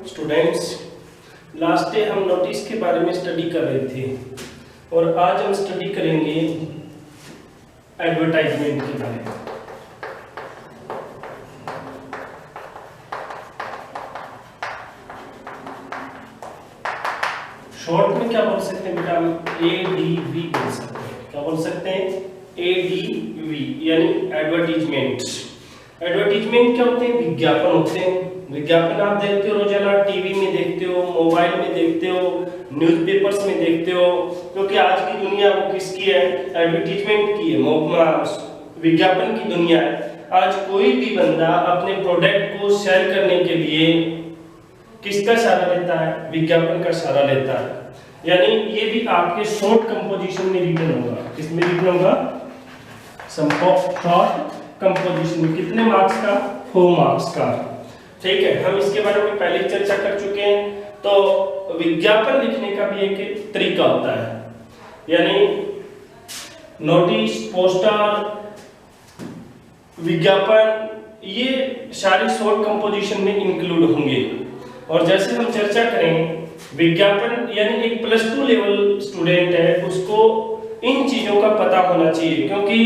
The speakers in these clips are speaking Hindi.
स्टूडेंट्स, लास्ट डे हम नोटिस के बारे में स्टडी कर रहे थे और आज हम स्टडी करेंगे एडवर्टाइजमेंट के बारे में। शॉर्ट में क्या बोल सकते हैं बेटा, हम ADV बोल सकते हैं। क्या बोल सकते हैं? ADV यानी एडवर्टीजमेंट। एडवर्टीजमेंट क्या होते हैं? विज्ञापन होते हैं। विज्ञापन आप देखते हो रोजाना, टीवी में देखते हो, मोबाइल में देखते हो, न्यूज़पेपर्स में देखते हो, क्योंकि आज की दुनिया वो किसकी है? एडवर्टीजमेंट की है, विज्ञापन की दुनिया है। आज कोई भी बंदा अपने प्रोडक्ट को सेल करने के लिए किसका सहारा लेता है? विज्ञापन का सहारा लेता है। यानी ये भी आपके शॉर्ट कंपोजिशन में रिटन होगा। किसमें रिटन होगा? शॉर्ट कंपोजिशन में। कितने मार्क्स का? 4 मार्क्स का। ठीक है, हम इसके बारे में पहले चर्चा कर चुके हैं। तो विज्ञापन लिखने का भी एक तरीका होता है, यानी नोटिस, पोस्टर, विज्ञापन, ये सारे शॉर्ट कंपोजिशन में इंक्लूड होंगे। और जैसे हम चर्चा करें, विज्ञापन यानी एक +2 लेवल स्टूडेंट है, उसको इन चीजों का पता होना चाहिए, क्योंकि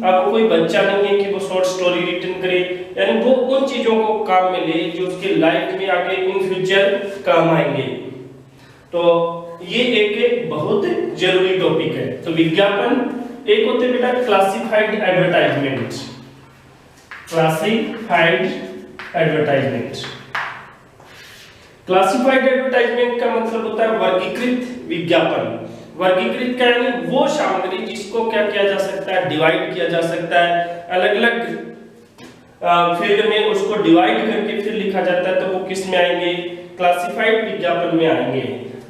आपको कोई बच्चा नहीं है कि वो शॉर्ट स्टोरी रिटन करे, यानी वो उन चीजों को काम में ले जो उसके लाइफ में आगे इन फ्यूचर काम आएंगे। तो ये एक बहुत जरूरी टॉपिक है। तो विज्ञापन एक होते हैं बेटा classified advertisement. Classified advertisement. Classified advertisement का मतलब होता है वर्गीकृत विज्ञापन। वर्गीकृत का यानी वो सामग्री जिसको क्या किया जा सकता है? डिवाइड किया जा सकता है, अलग अलग फील्ड में उसको डिवाइड करके फिर लिखा जाता है, तो वो किस में आएंगे? क्लासिफाइड विज्ञापन में आएंगे।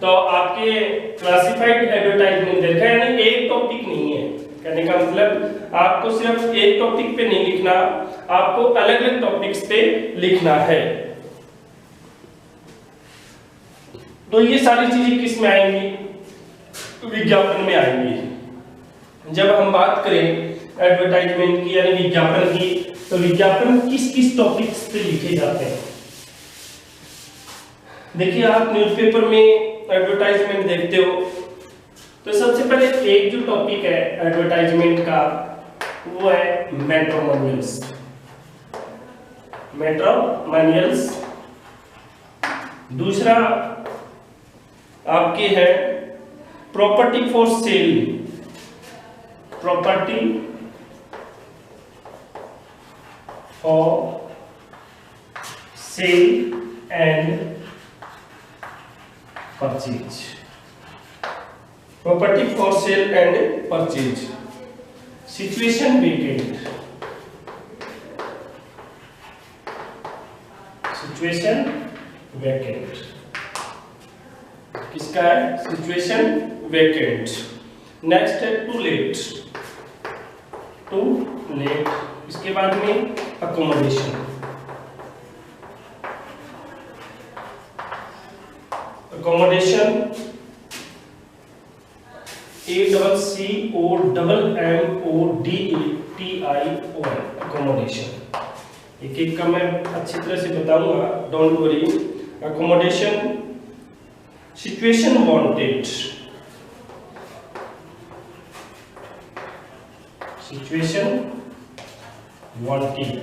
तो आपके क्लासिफाइड एडवर्टाइजमेंट देखा है, यानी एक टॉपिक नहीं है। कहने का मतलब आपको सिर्फ एक टॉपिक पे नहीं लिखना, आपको अलग अलग टॉपिक्स पे लिखना है। तो ये सारी चीजें किस में आएंगी? विज्ञापन में आएंगी। जब हम बात करें एडवर्टाइजमेंट की यानी विज्ञापन की, तो विज्ञापन किस किस टॉपिक्स पे लिखे जाते हैं? देखिए, आप न्यूज़पेपर में एडवर्टाइजमेंट देखते हो, तो सबसे पहले एक जो टॉपिक है एडवर्टाइजमेंट का, वो है मैट्रिमोनियल्स। मैट्रिमोनियल्स। दूसरा आपके है property for sale. Property for sale and purchase. Property for sale and purchase. Situation vacant. Situation vacant किसका है? Situation vacant. नेक्स्ट है टू लेट। To let. इसके बाद में अकोमोडेशन। Accommodation ACCOMMODATION। अकोमोडेशन एक एक का मैं अच्छी तरह से बताऊंगा, don't worry. Accommodation. Situation wanted. Situation wanted.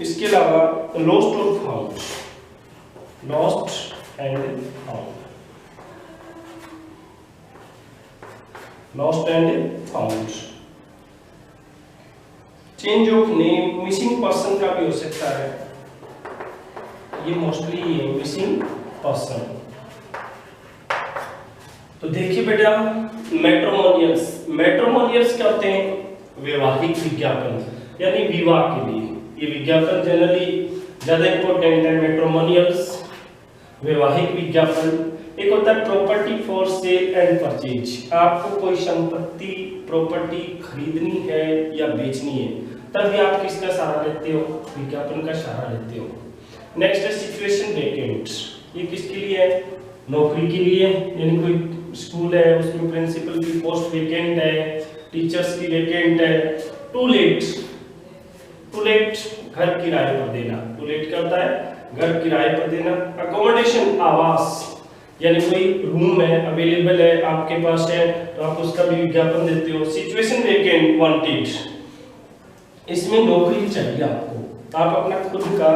इसके अलावा लॉस्ट और found. Lost and found. Lost and found. Change of name. Missing person का भी हो सकता है, ये मोस्टली ये मिसिंग पर्सन। तो देखिए बेटा, मैट्रिमोनियल्स। मैट्रिमोनियल्स क्या होते हैं? वैवाहिक विज्ञापन, यानी विवाह के लिए ये विज्ञापन जनरली ज्यादा इंपॉर्टेंट है। मैट्रिमोनियल्स, वैवाहिक विज्ञापन। एक होता है property for sale and purchase. आपको कोई संपत्ति, प्रॉपर्टी खरीदनी है या बेचनी है, तब भी आप किसका सहारा लेते हो? विज्ञापन का सहारा लेते हो। नेक्स्ट है सिचुएशन वेकेंट। ये किसके लिए है? नौकरी के लिए, यानी कोई स्कूल है उसमें प्रिंसिपल की पोस्ट वेकेंट है, टीचर्स की वेकेंट है। To let. टू लेट घर किराए पर देना। टू लेट क्या होता है? घर किराए पर देना। अकोमोडेशन आवास, यानी कोई रूम है अवेलेबल है आपके पास है तो आप उसका भी विज्ञापन देते हो। सिचुएशन वेकेंट वांटेड, इसमें नौकरी चाहिए आपको, आप अपना खुद का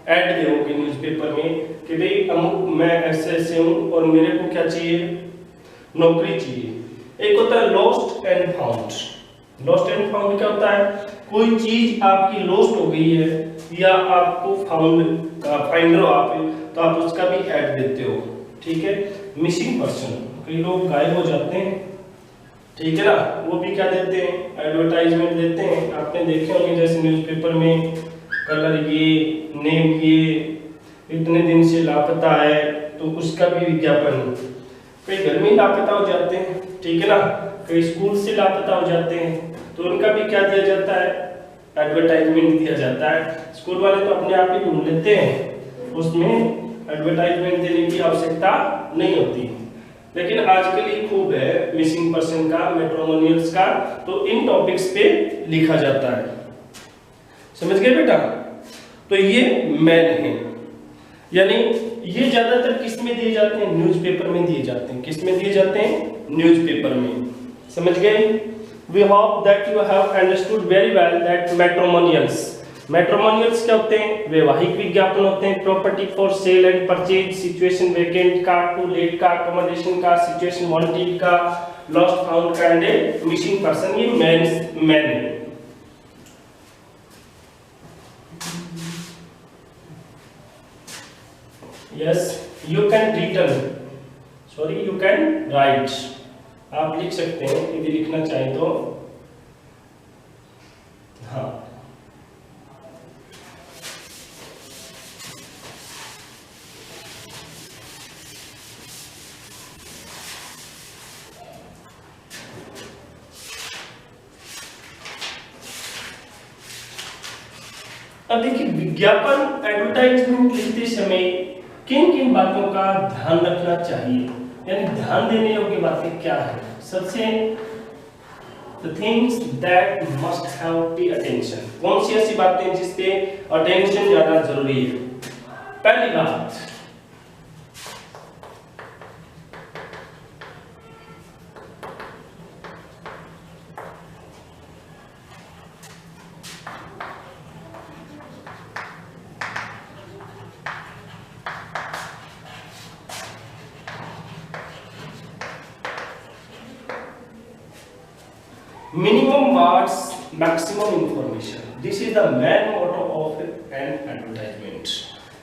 ऐड दोगे न्यूज़पेपर में कि भाई अमुक मैं ऐसे ऐसे हूँ और मेरे को क्या चाहिए, नौकरी चाहिए। एक होता है lost and found. Lost and found क्या होता है, कोई चीज आपकी लॉस्ट हो गई है या आपको फाइंडर हो आप, तो आप उसका भी ऐड देते हो, ठीक है। मिसिंग पर्सन, कई लोग गायब हो जाते हैं, ठीक है ना, वो भी क्या देते हैं, एडवर्टाइजमेंट देते हैं। आपने देखे होंगे जैसे न्यूज़पेपर में कलर ये, नेम ये, इतने दिन से लापता है तो उसका भी विज्ञापन। कई घर में लापता हो जाते हैं, ठीक है ना, कई स्कूल से लापता हो जाते हैं तो उनका भी क्या दिया जाता है, एडवर्टाइजमेंट दिया जाता है। स्कूल वाले तो अपने आप ही ढूंढ लेते हैं, उसमें एडवर्टाइजमेंट देने की आवश्यकता नहीं होती। लेकिन आजकल ये खूब है मिसिंग पर्सन का, मैट्रिमोनियल्स का, तो इन टॉपिक्स पे लिखा जाता है। समझ गए बेटा? तो ये मैन है, यानी ये ज्यादातर किस में दिए जाते हैं, न्यूज़पेपर में दिए जाते हैं। किस में दिए जाते हैं, न्यूज़पेपर में। समझ गए? We hope that you have understood very well that matrimonials क्या होते हैं, वैवाहिक विज्ञापन होते हैं। Property for sale and purchase, situation vacant का, टू लेट का, अकोमोडेशन का, सिचुएशन वांटेड का, लॉस्ट फाउंड का एंड मिसिंग पर्सन, ये मैन है। Yes, you can return, sorry you can write, आप लिख सकते हैं यदि लिखना चाहें तो। हाँ, अब देखिए विज्ञापन एडवर्टाइजमेंट लिखते समय किन किन बातों का ध्यान रखना चाहिए, यानी ध्यान देने योग्य बातें क्या है। सबसे the things that must have the attention, कौन सी ऐसी बातें जिस पे अटेंशन ज्यादा जरूरी है। पहली बात, minimum words maximum information, this is the main motto of an advertisement।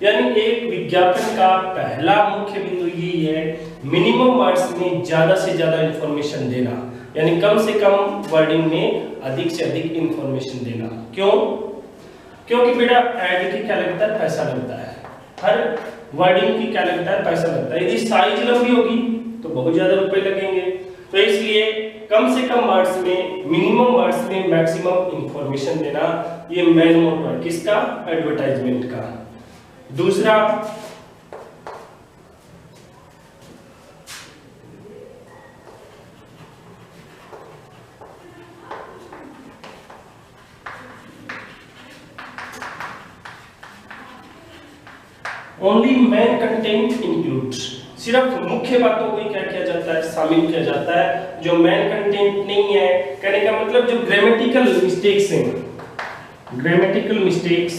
यानी एक विज्ञापन का पहला मुख्य बिंदु यही है, मिनिमम वर्ड्स में ज्यादा से ज्यादा इंफॉर्मेशन देना, यानी कम से कम वर्डिंग में अधिक से अधिक इंफॉर्मेशन देना। क्यों? क्योंकि बेटा ऐड की क्या लगता है, पैसा लगता है, हर वर्डिंग की क्या लगता है, पैसा लगता है। यदि साइज लंबी होगी तो बहुत ज्यादा रुपए लगेंगे, तो इसलिए कम से कम वर्ड्स में, मिनिमम वर्ड्स में मैक्सिमम इंफॉर्मेशन देना, ये मेन मोटो है किसका, एडवर्टाइजमेंट का। दूसरा, ओनली मेन कंटेंट इंक्लूड्स, सिर्फ मुख्य बातों को ही क्या किया जाता है, शामिल किया जाता है। जो मेन कंटेंट नहीं है, कहने का मतलब जो ग्रामेटिकल मिस्टेक्स हैं, ग्रामेटिकल मिस्टेक्स,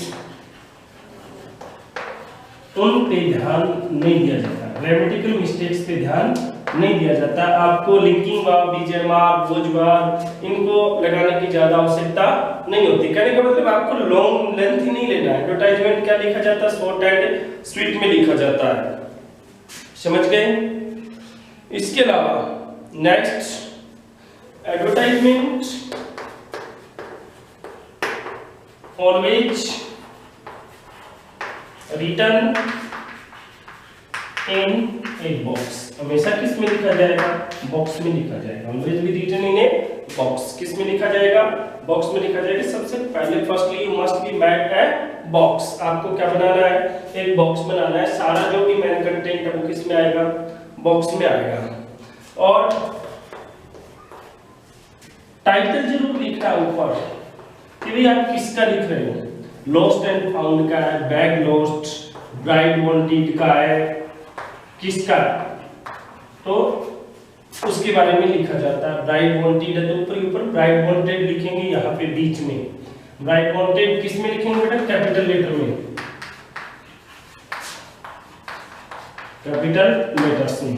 उन पे ध्यान नहीं दिया जाता। ग्रामेटिकल मिस्टेक्स पे ध्यान नहीं दिया जाता। आपको लिंकिंग वर्ब, बीजे मार्क, बोझ वर्ब, इनको लगाने की ज्यादा आवश्यकता नहीं होती। कहने का मतलब आपको लॉन्ग लेंथ ही नहीं लेना है। एडवर्टाइजमेंट क्या लिखा जाता है, शॉर्ट एंड स्वीट में लिखा जाता है। समझ गए? इसके अलावा next, advertisement always return in a box, हमेशा किस में लिखा जाएगा, बॉक्स में लिखा जाएगा। Always be return in a box, किस में लिखा जाएगा, बॉक्स में लिखा जाएगा। सबसे पहले firstly you must be make a box, आपको क्या बनाना है, एक बॉक्स बनाना है। सारा जो भी मेन कंटेंट है वो किस में आएगा, बॉक्स में आएगा। और टाइटल जरूर लिखना है ऊपर कि भाई आप किसका लिख रहे हो, लॉस्ट एंड फाउंड का है, बैग लॉस्ट, ब्राइड वांटेड का है, किसका, तो उसके बारे में लिखा जाता है। ब्राइड वांटेड है तो ऊपर ऊपर ब्राइड वांटेड लिखेंगे, यहाँ पे बीच में ब्राइड वांटेड किस में लिखेंगे बेटा, कैपिटल लेटर में, कैपिटल लेटर्स में।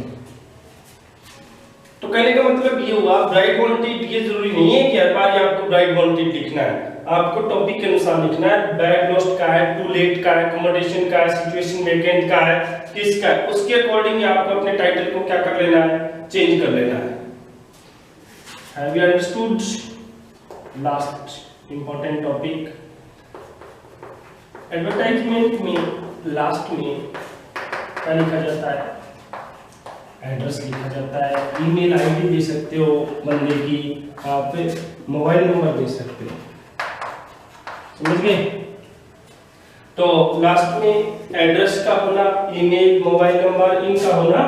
तो कहने का मतलब ये हुआ ब्राइड वांटेड, ये जरूरी नहीं है कि हर बार ये आपको ब्राइड वांटेड लिखना है, आपको टॉपिक के अनुसार लिखना है। बैड लॉस्ट का है, टू लेट का है, अकोमोडेशन का है, सिचुएशन वेकेंट का है, किसका है, उसके अकॉर्डिंग आपको अपने टाइटल को क्या कर लेना है, चेंज कर लेना है। Have you understood? Last important topic, advertisement में लास्ट में क्या लिखा जाता है, एड्रेस लिखा जाता है, ईमेल आईडी दे सकते हो बंदे की, आप मोबाइल नंबर दे सकते हो, समझ गए। तो लास्ट में एड्रेस का होना, ईमेल, मोबाइल नंबर, इनका होना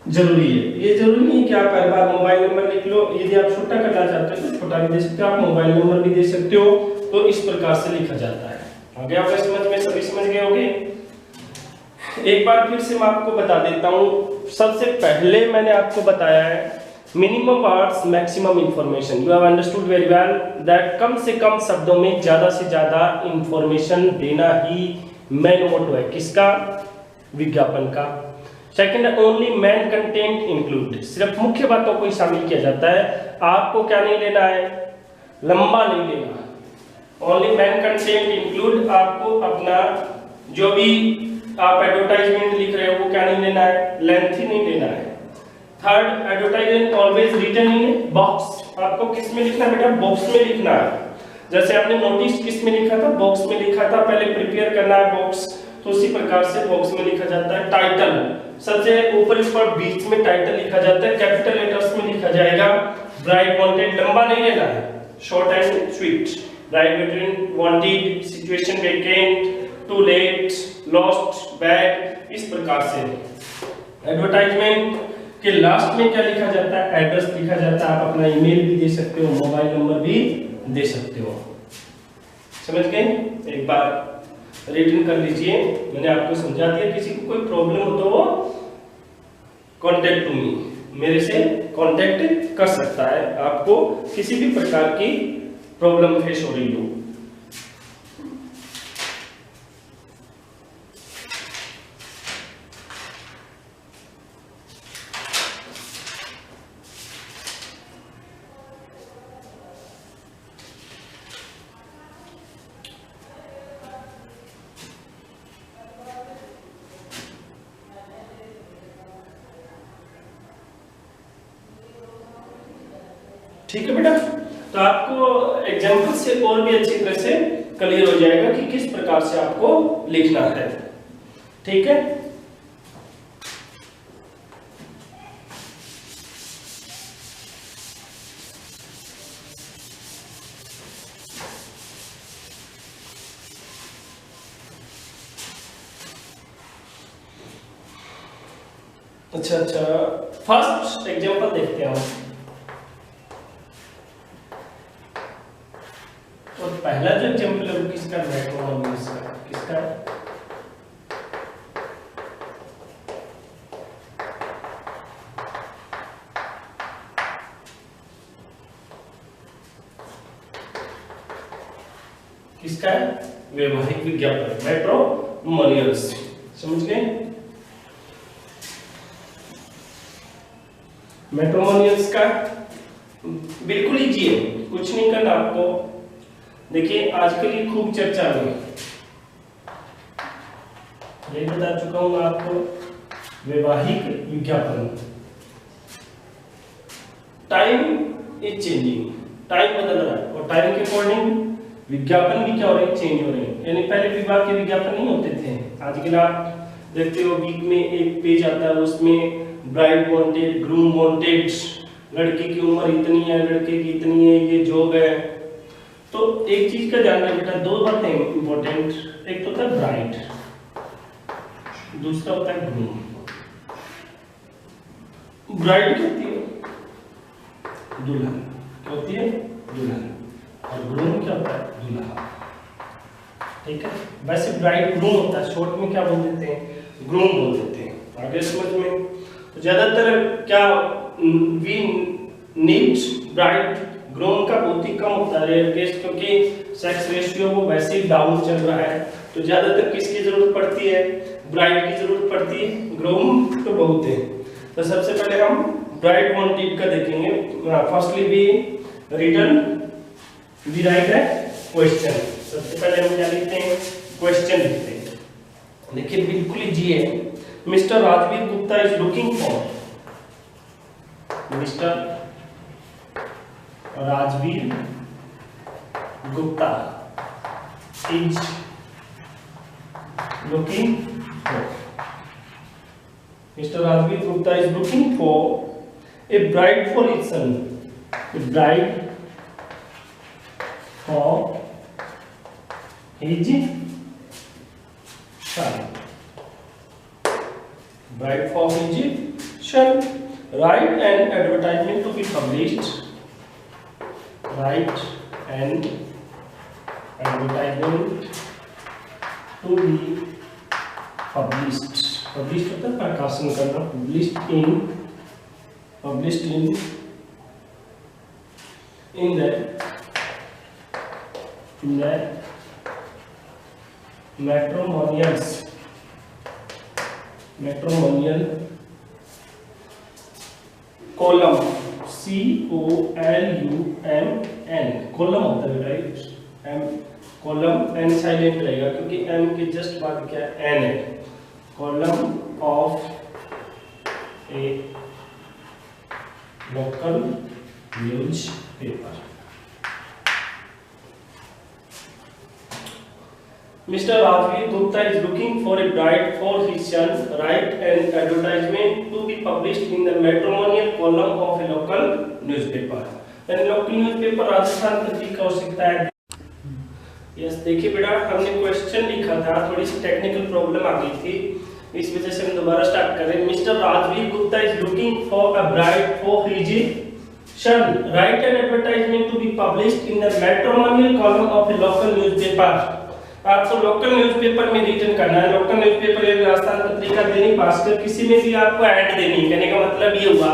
जरूरी है। ये जरूरी नहीं कि आप हर बार मोबाइल नंबर लिख लो, यदि आप छोटा करना चाहते हो तो छोटा भी दे सकते हो, आप मोबाइल नंबर भी दे सकते हो। तो इस प्रकार से लिखा जाता है। आगे आपको समझ में, सभी समझ गए होंगे। एक बार फिर से मैं आपको बता देता हूं। सबसे पहले मैंने आपको बताया है minimum words maximum information. You have understood very well that come से कम शब्दों में ज्यादा से ज्यादा इंफॉर्मेशन देना ही मेन मोटो है, किसका, विज्ञापन का। Second, only main content include, सिर्फ मुख्य बातों को ही शामिल किया जाता है। आपको क्या नहीं लेना है, लंबा नहीं लेना। ओनली मेन कंटेंट इंक्लूड, आपको अपना जो भी आप एडवर्टाइजमेंट लिख रहे हो वो क्या नहीं लेना है, लेंथी नहीं लेना है। Third, advertisement always written in box, आपको किस में लिखना है बेटा, बॉक्स में लिखना है। जैसे आपने नोटिस किस में लिखा था, बॉक्स में लिखा था, पहले प्रिपेयर करना है बॉक्स, तो उसी प्रकार से बॉक्स में लिखा जाता है। टाइटल सबसे ऊपर ऊपर बीच में टाइटल लिखा जाता है, कैपिटल लेटर्स में लिखा जाएगा। ब्राइड वांटेड, लंबा नहीं लेना है, short and sweet. Bride wanted, situation vacant, to let, lost, bad, इस प्रकार से। एडवर्टाइजमेंट के लास्ट में क्या लिखा जाता है, एड्रेस लिखा जाता है। आप अपना ईमेल भी दे सकते हो, मोबाइल नंबर भी दे सकते हो। समझ गए? एक बार रिटन कर लीजिए, मैंने आपको समझा दिया। किसी को कोई प्रॉब्लम हो तो वो कॉन्टेक्ट टू मी, मेरे से कॉन्टेक्ट कर सकता है, आपको किसी भी प्रकार की प्रॉब्लम फेस हो रही हो। ठीक है बेटा, तो आपको एग्जाम्पल से और भी अच्छी तरह से क्लियर हो जाएगा कि किस प्रकार से आपको लिखना है। ठीक है, अच्छा, फर्स्ट एग्जाम्पल देखते हैं हम। और पहला जो एग्जाम्पल है वो किसका, मैट्रोमोनियस का। किसका? किसका है, वैवाहिक विज्ञापन, मैट्रोमोनियल्स। समझ गए? मैट्रोमोनियल्स का बिल्कुल इजी है, कुछ नहीं करना आपको। देखिए आजकल ये खूब चर्चा में, ये बता चुका हूं मैं आपको, वैवाहिक विज्ञापन। टाइम इज चेंजिंग, टाइम बदल रहा है और टाइम के अकॉर्डिंग विज्ञापन भी क्या हो रहे हैं, चेंज हो रहे हैं। यानी पहले विवाह के विज्ञापन नहीं होते थे, आजकल आप देखते हो वीक में एक पेज आता है, उसमें ब्राइड वांटेड, ग्रूम वांटेड, लड़की की उम्र इतनी है, लड़के की इतनी है, ये जॉब है। तो एक चीज का ध्यान रखना बेटा, दो बातें इंपॉर्टेंट, एक तो होता है ब्राइड, दूसरा होता है ग्रूम। ब्राइड क्या होती है, दुल्हन। क्या होती है, दुल्हन। और ग्रूम क्या होता है, दूल्हा। ठीक है। वैसे ब्राइड ग्रूम होता है, शॉर्ट में क्या बोल देते हैं, ग्रूम बोल देते हैं। आगे समझ में, तो ज्यादातर क्या वी नीड ब्राइड ग्रूम का बहुत ही कम होता है, रेयर केस, क्योंकि सेक्स रेशियो वो वैसे ही डाउन चल रहा है। तो ज्यादातर किसकी जरूरत पड़ती है, ब्राइड की जरूरत पड़ती है, ग्रूम तो बहुत है। तो सबसे पहले हम ब्राइड वांटेड का देखेंगे। Firstly we written we write है क्वेश्चन। सबसे पहले हम क्या लिखते हैं, क्वेश्चन लिखते हैं। देखिए बिल्कुल इजी है। Mister Rajveer Gupta is looking for, mister Rajveer Gupta is looking for, Mr. Rajveer Gupta is looking for a bride for his son, a bride for his son, bride for his son. Write an advertisement to be published, write an advertisement to be published, published होता है प्रकाशन करना, published in the matrimonial column, COLUMN, column होता है राइट, कॉलम एन साइलेंट रहेगा क्योंकि एम के जस्ट बाद क्या एन है, column of a local news paper. Mr. Rajveer Gupta is looking for a bride for his son. Write an advertisement to be published in the matrimonial column of a local newspaper. यानी लोकल न्यूज़पेपर राजस्थान पत्रिका हो सकता है। यस देखिए बेटा, हमने क्वेश्चन लिखा था, थोड़ी सी टेक्निकल प्रॉब्लम आ गई थी, इस वजह से हम दोबारा स्टार्ट कर रहे हैं। Mr Rajveer Gupta is looking for a bride for his son. Write an advertisement to be published in the matrimonial column of a local newspaper. आपको लोकल न्यूज़पेपर में रिटर्न करना है। लोकल न्यूज़पेपर या राजस्थान पत्रिका, दैनिक भास्कर, किसी में भी आपको ऐड देनी है। कहने का मतलब ये हुआ,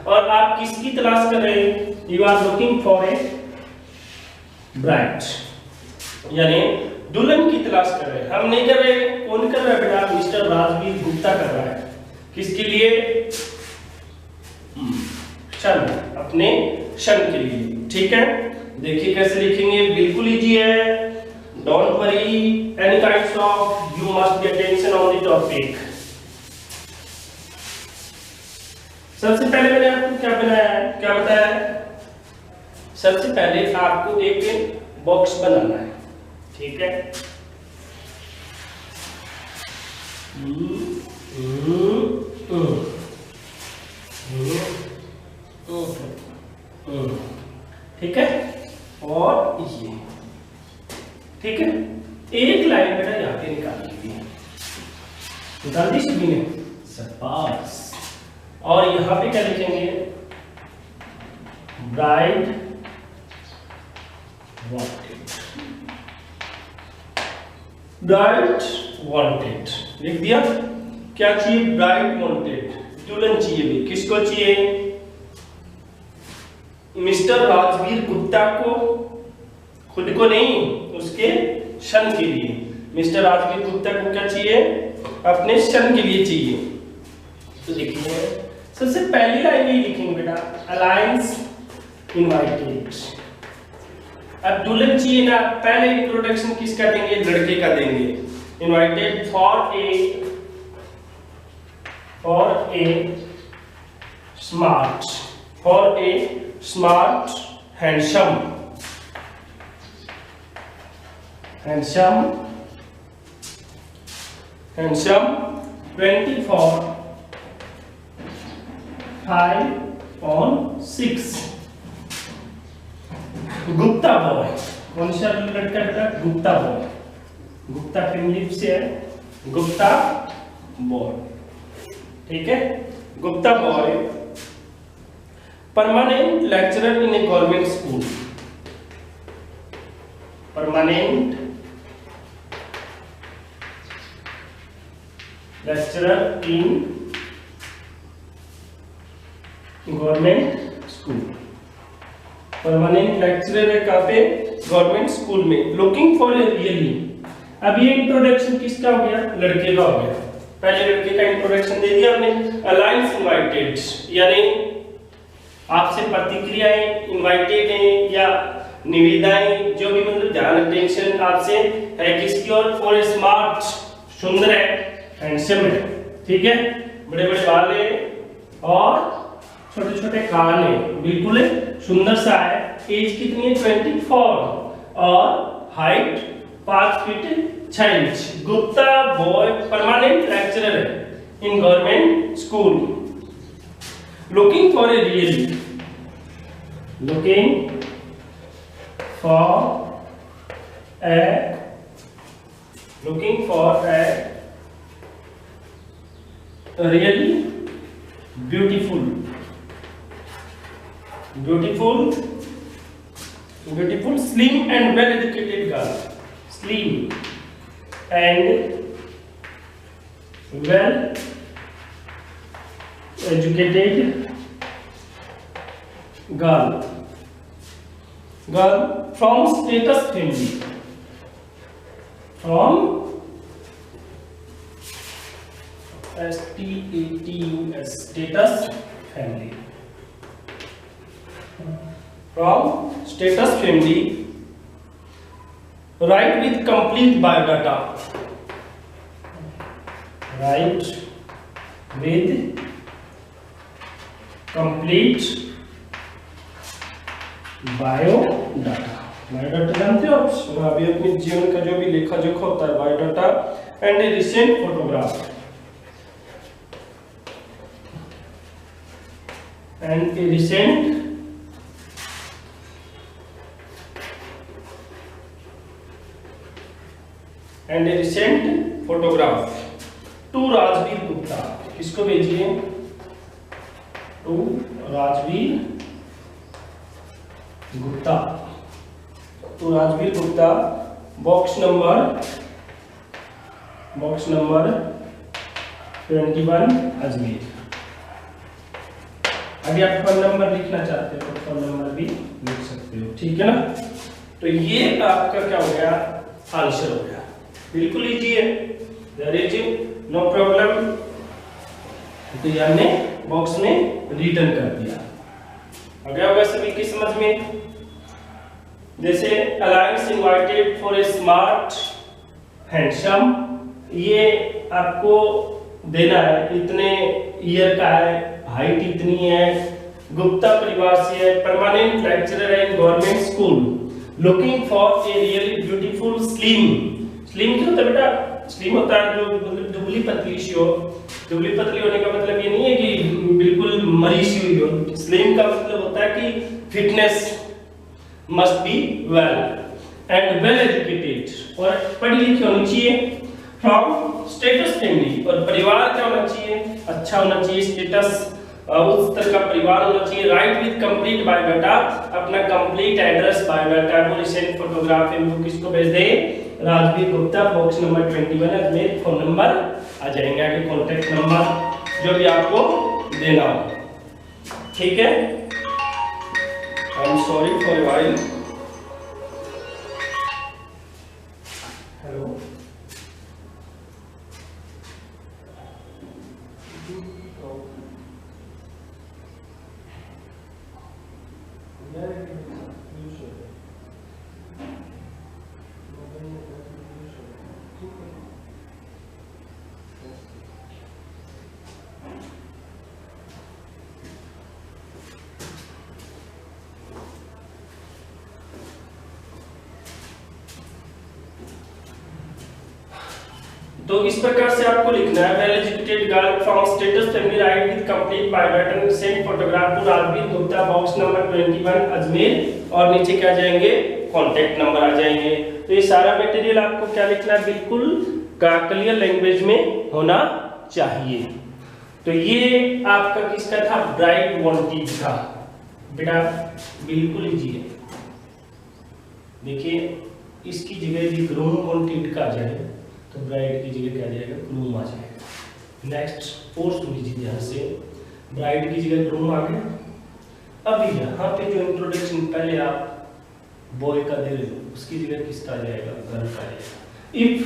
और आप किसकी तलाश कर रहे हैं, you are looking for a bride, यानी दुल्हन की तलाश कर रहे हैं। हम नहीं कर रहे, कौन कर रहा है बेटा, मिस्टर राजवीर गुप्ता कर रहा है। किसके लिए, शन, अपने शन के लिए। ठीक है, देखिए कैसे लिखेंगे, बिल्कुल इजी है। Don't worry any kinds of, you must be attention on the topic. सबसे पहले मैंने आपको क्या बनाया है, क्या बताया है, सबसे पहले आपको एक बॉक्स बनाना है। ठीक है, ठीक है, और ये ठीक है, एक लाइन बेटा यहाँ पे निकाल लीजिए, निकाल दी सभी ने, शाबाश। और यहाँ पे क्या लिखेंगे, ब्राइड वांटेड, ब्राइड वांटेड लिख दिया। क्या चाहिए, ब्राइड वांटेड, दुल्हन चाहिए भी। किसको चाहिए, मिस्टर राजवीर गुप्ता को, खुद को नहीं, उसके सन के लिए। मिस्टर राजवीर गुप्ता को क्या चाहिए, अपने सन के लिए चाहिए। तो देखिए सबसे पहली लाइन यही लिखेंगे बेटा, अलायंस इनवाइटेड। अब दुल्हन चाहिए ना, पहले इंट्रोडक्शन किसका देंगे, लड़के का देंगे। Invited for a smart handsome 24/5/6 Gupta boy. कौन सा लड़का बेटा, गुप्ता बॉय, गुप्ता फैमिली से है, गुप्ता बॉय। ठीक है, Gupta boy permanent lecturer in A government school, permanent lecturer in government school, permanent lecturer है कहाँ पे? गवर्नमेंट स्कूल में। लुकिंग फॉर ए रियली, अब ये इंट्रोडक्शन किसका हो गया? लड़के का हो गया। पहले लड़के का इंट्रोडक्शन दे दिया हमने। अलाइंस इनवाइटेड, यानी आपसे प्रतिक्रियाएं इनवाइटेड हैं या निविदाएं, जो भी मतलब ध्यान अटेंशन आपसे है किसकी ओर? फॉर स्मार्ट, सुंदर है, हैंडसम है, ठीक है, बड़े बड़े बाल है और छोटे छोटे कान है, बिल्कुल सुंदर सा है। एज कितनी है? 24 और height 5 feet 6 inch. Gupta boy permanent lecturer है in government school. Looking for a really, looking for a really beautiful slim and well educated girl, slim and well educated girl from status family, from status status family, from status family, write with complete biodata, write with complete biodata. Biodata जानते हो आप? अभी अपने जीवन का जो भी लेखा जोखा होता है, biodata and a recent photograph, and a recent photograph to Rajveer Gupta. किसको भेजिए? टू राजवीर गुप्ता, तो राजवीर गुप्ता, बॉक्स नंबर 21 अजमेर। अभी आप फोन नंबर लिखना चाहते हो तो फोन नंबर भी लिख सकते हो, ठीक है ना? तो ये आपका क्या हो गया? आंसर हो गया। बिल्कुल इजी है, देयर इज नो प्रॉब्लम। तो ये हमने बॉक्स में रिटर्न कर दिया। आ गया होगा सभी की समझ में? जैसे alliance invited for a smart handsome, ये आपको देना है, इतने ईयर का है, हाइट इतनी है, गुप्ता परिवार से है, परमानेंट लेक्चरर है in government school, looking for a really beautiful slim. Slim क्या होता है बेटा? स्लिम होता है जो मतलब दुबली पतली सी हो। दुबली पतली होने का मतलब ये नहीं है कि बिल्कुल मरी सी हुई हो। स्लिम का मतलब होता है कि fitness must be well and well educated, और पढ़ी लिखी होनी चाहिए, from status family, और परिवार क्या होना चाहिए? अच्छा होना चाहिए, स्टेटस उस तरह का परिवार होना चाहिए। राइट विद कंप्लीट बायोडाटा, अपना कंप्लीट एड्रेस बायोडाटा को रिसेंट फोटोग्राफ इनको किसको भेज दे? Rajveer Gupta, box number 21 Ajmer. Phone number आ जाएंगे आगे, कॉन्टेक्ट नंबर जो भी आपको देना हो, ठीक है? I'm sorry for a while. Hello. तो इस प्रकार से आपको लिखना है, well educated girl from status family, write with complete biodata and send photograph to Rajveer Gupta, box number 21 Ajmer, और नीचे क्या जाएंगे? कांटेक्ट नंबर आ जाएंगे। तो ये सारा मटेरियल आपको क्या लिखना है? बिल्कुल काकलिया लैंग्वेज में होना चाहिए। तो ये आपका किसका था? ब्राइट वांटेड का। बेटा बिल्कुल इजी है, देखिए इसकी जगह यदि ग्रूम वांटेड का आ जाए तो ब्राइड की जगह क्या आ जाएगा? ग्रूम आ जाएगा। नेक्स्ट और सुन लीजिए ध्यान से, ब्राइड की जगह ग्रूम आ गया। अब यहाँ पे जो इंट्रोडक्शन पहले आप बॉय का दे रहे हो उसकी जगह किसका आ जाएगा, गर्ल का आएगा। इफ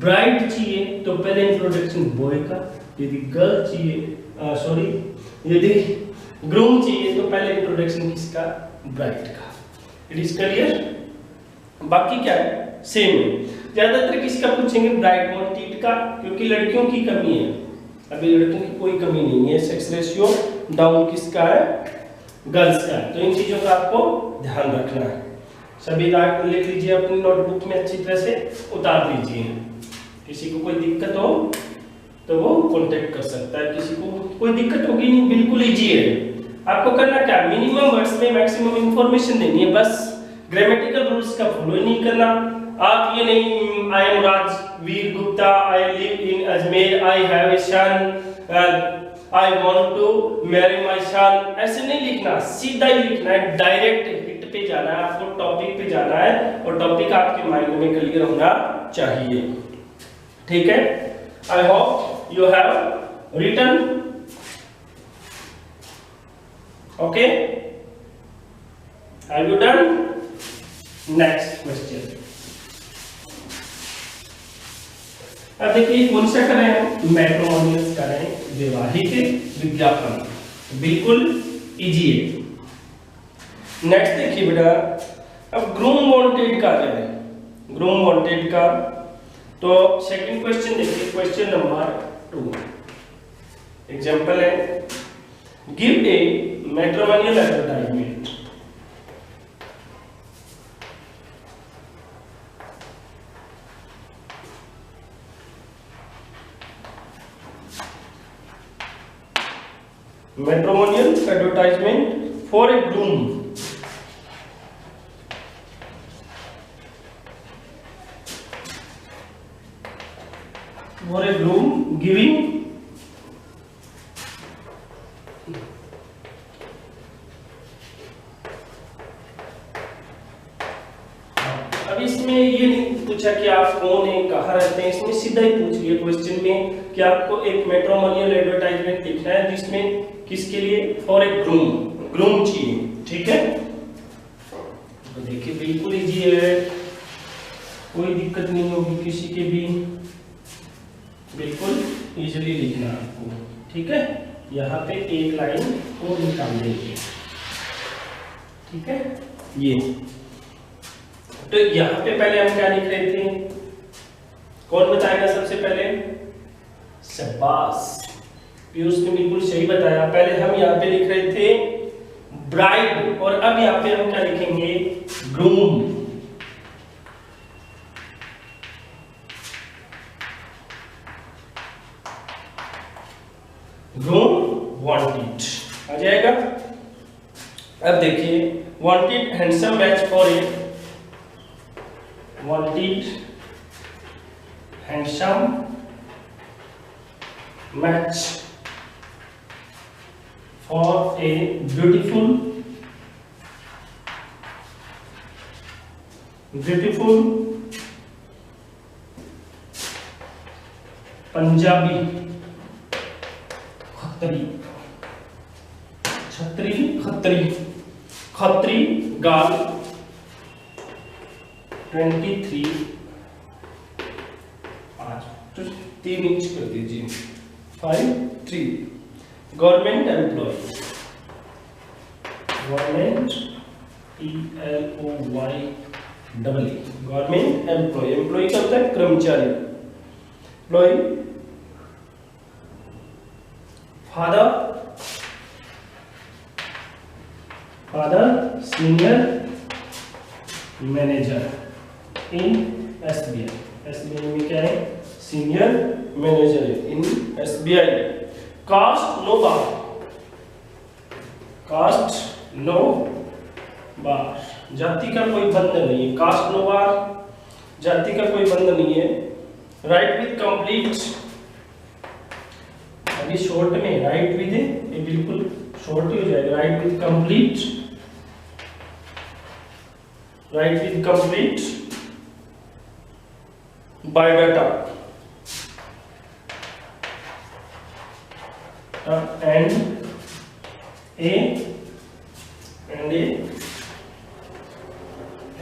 ब्राइड चाहिए तो पहले इंट्रोडक्शन बॉय का, यदि गर्ल चाहिए सॉरी यदि ग्रूम चाहिए तो पहले इंट्रोडक्शन किसका, ब्राइड का। It is clear. बाकी क्या है, सेम है। ज्यादातर किसका पूछेंगे, ब्राइड वांटेड का, क्योंकि लड़कियों की कमी है, अभी लड़कियों की कोई कमी नहीं है। सेक्स रेशियो डाउन किसका है, गर्ल्स का है। तो इन चीजों का आपको ध्यान रखना है। सभी बात लिख लीजिए अपनी नोटबुक में, अच्छी तरह से उतार दीजिए। किसी को कोई दिक्कत हो तो वो कांटेक्ट कर सकता है, किसी को कोई दिक्कत होगी नहीं, बिल्कुल इजी है। आपको करना क्या, मिनिमम वर्ड्स में मैक्सिमम इंफॉर्मेशन देनी है, बस ग्रामेटिकल रूल्स का फॉलो नहीं करना। आप ये नहीं I am Rajveer Gupta, I live in Ajmer, I have a son, I want to marry my son, ऐसे नहीं लिखना, सीधा ही लिखना है, डायरेक्ट हिट पे जाना है, आपको टॉपिक पे जाना है और टॉपिक आपके माइंड में क्लियर होना चाहिए। ठीक है, I hope you have written. Okay, have you done? Next question. अब देखिए कौन सा कर रहे हैं, मैट्रिमोनियल्स कर रहे हैं, वैवाहिक विज्ञापन, बिल्कुल इजी है। नेक्स्ट देखिए बेटा, अब ग्रूम वांटेड का क्या है, ग्रूम वांटेड का, तो सेकंड क्वेश्चन देखिए, क्वेश्चन नंबर 2 एग्जांपल है, give a matrimonial advertisement. Matrimonial advertisement for a groom. For a groom giving अब इसमें ये नहीं पूछा कि आप कौन हैं, कहाँ रहते हैं, इसमें सीधा ही पूछ लिया क्वेश्चन में कि आपको एक मैट्रिमोनियल एडवर्टाइजमेंट लिखना है जिसमें किसके लिए, फॉर ए ग्रूम, ग्रूम चाहिए। ठीक है, तो देखिए बिल्कुल इजी है, कोई दिक्कत नहीं होगी किसी के भी, बिल्कुल इजीली लिखना है आपको। ठीक है, यहाँ पे एक लाइन और निकाल देंगे। ठीक है, ये तो यहाँ पे पहले हम क्या लिख रहे थे, कौन बताएगा सबसे पहले, शाबाश पीयूष ने बिल्कुल सही बताया। पहले हम यहाँ पे लिख रहे थे ब्राइड और अब यहाँ पे हम क्या लिखेंगे, ग्रूम। ग्रूम वांटेड आ जाएगा। अब देखिए, wanted handsome match for a, wanted handsome match for a beautiful Punjabi Khatri girl 23 3 inch कर दीजिए 5 3 government employ government ELOY government employ employ क्या होता है कर्मचारी employ father senior manager in SBI में क्या है सीनियर मैनेजर है in SBI caste no bar जाति का कोई बंधन नहीं है कास्ट नो बार जाति का कोई बंधन नहीं है राइट विद कंप्लीट अभी शॉर्ट में राइट विद ये बिल्कुल शॉर्ट ही हो जाएगा right with complete biodata and a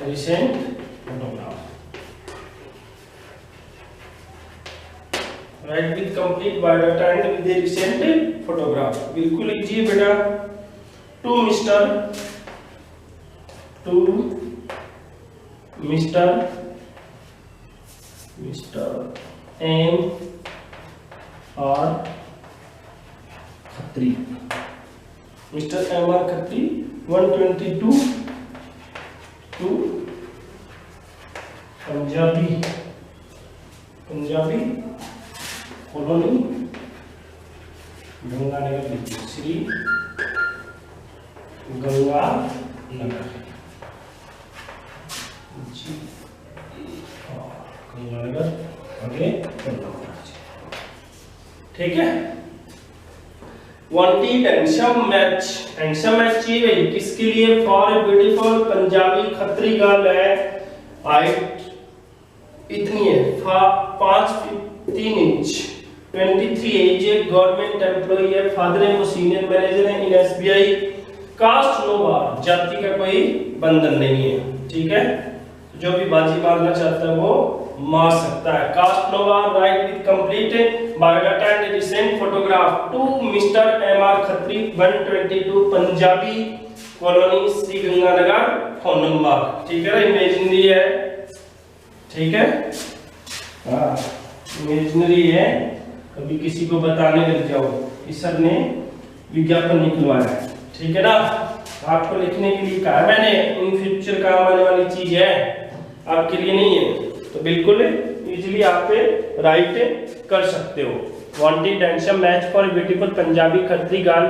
recent photograph. Write with complete biodata and with a recent photograph. बिल्कुल लीजिए बेटा। to Mr. M. R. Khatri. Mr. M. R. Khatri, 122 to Punjabi colony Ganganagar, Shri Ganganagar ji, Ganganagar आगे ठीक है। वांटेड हैंडसम मैच चाहिए किसके लिए? For a beautiful Punjabi Khatri girl है, हाइट इतनी है 5'3" 23 एज है, गवर्नमेंट एम्प्लॉई है, फादर है वो सीनियर मैनेजर है इन एसबीआई, कास्ट नो बार, जाति का कोई बंधन नहीं है, ठीक है। जो भी बाजी मारना चाहता है वो मार सकता है। Caste no bar, write with complete biodata and recent photograph to Mr M R Khatri, 122 Punjabi colony, Sri Ganganagar, phone number, ठीक है। इमेजिनरी है, ठीक है, हाँ इमेजिनरी है, कभी किसी को बताने लग जाओ कि सर ने विज्ञापन निकलवाया है, ठीक है ना। आपको लिखने के लिए कहा मैंने, इन फ्यूचर काम आने वाली चीज है, आपके लिए नहीं है, तो बिल्कुल इजीली आप पे राइट कर सकते हो। Wanted handsome match for beautiful Punjabi Khatri girl,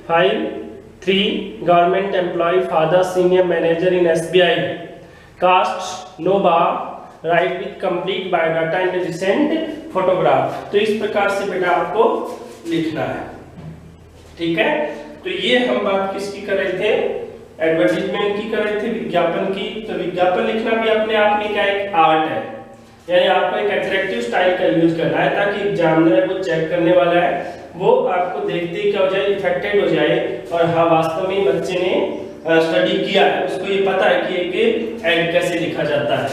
23, government employ, father senior manager in SBI, caste no bar, write with complete biodata and recent photograph. तो इस प्रकार से बेटा आपको लिखना है, ठीक है। तो ये हम बात किसकी कर रहे थे? एडवर्टाइजमेंट की कर रहे थे, विज्ञापन की। तो विज्ञापन लिखना भी अपने आप में क्या एक आर्ट है, यानी आपको एक अट्रैक्टिव स्टाइल का यूज करना है ताकि एग्जामिनर को चेक करने वाला है वो आपको देखते ही क्या हो जाए, इफेक्टेड हो जाए, और हाँ वास्तव में बच्चे ने स्टडी किया है, उसको ये पता है कि एक एड कैसे लिखा जाता है।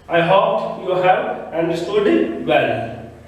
I hope you have understood it well.